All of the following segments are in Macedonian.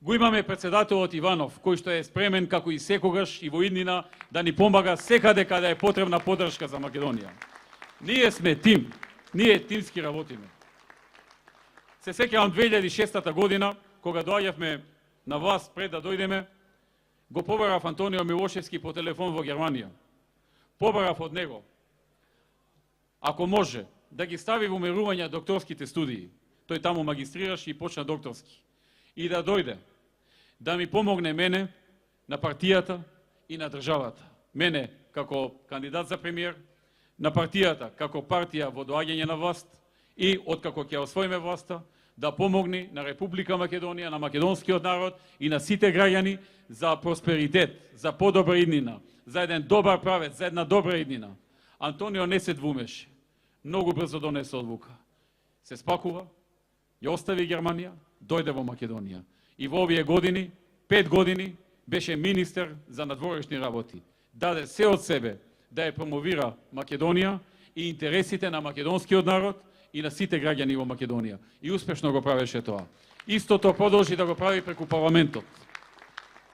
Го имаме председателот Иванов, кој што е спремен како и секогаш и во иднина да ни помага секаде каде е потребна поддршка за Македонија. Ние сме тим, ние тимски работиме. Се сеќавам 2006 година, кога доаѓавме на власт пред да дојдеме, го побарав Антонио Милошевски по телефон во Германија. Побарав од него, ако може, да ги стави во умерување докторските студии. Тој таму магистрираше и почна докторски. И да дојде, да ми помогне мене, на партијата и на државата. Мене како кандидат за премиер, на партијата како партија во доаѓање на власт и откако ќе освоиме власта, да помогни на Република Македонија, на македонскиот народ и на сите граѓани за просперитет, за подобра иднина, за еден добар правец, за една добра иднина. Антонио не се двумеше. Многу брзо донесе одлука. Се спакува, ја остави Германија, дојде во Македонија. И во овие години, 5 години, беше министер за надворешни работи. Даде се од себе да ја промовира Македонија и интересите на македонскиот народ и на сите граѓани во Македонија. И успешно го правеше тоа. Истото продолжи да го прави преку парламентот.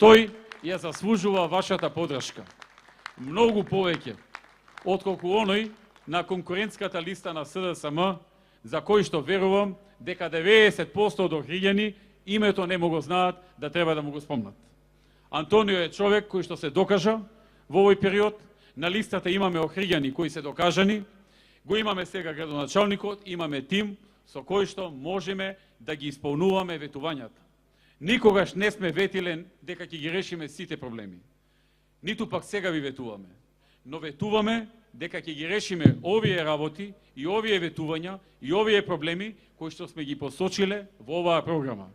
Тој ја заслужува вашата поддршка. Многу повеќе отколку оној на конкурентската листа на СДСМ, за кој што верувам дека 90% од охриѓани името не му го знаат, да треба да му го спомнат. Антонио е човек кој што се докажа во овој период. На листата имаме охриѓани кои се докажани, го имаме сега градоначалникот, имаме тим со кој што можеме да ги исполнуваме ветувањата. Никогаш не сме ветиле дека ќе ги решиме сите проблеми. Ниту пак сега ви ветуваме. Но ветуваме дека ќе ги решиме овие работи и овие ветувања и овие проблеми кои што сме ги посочиле во оваа програма.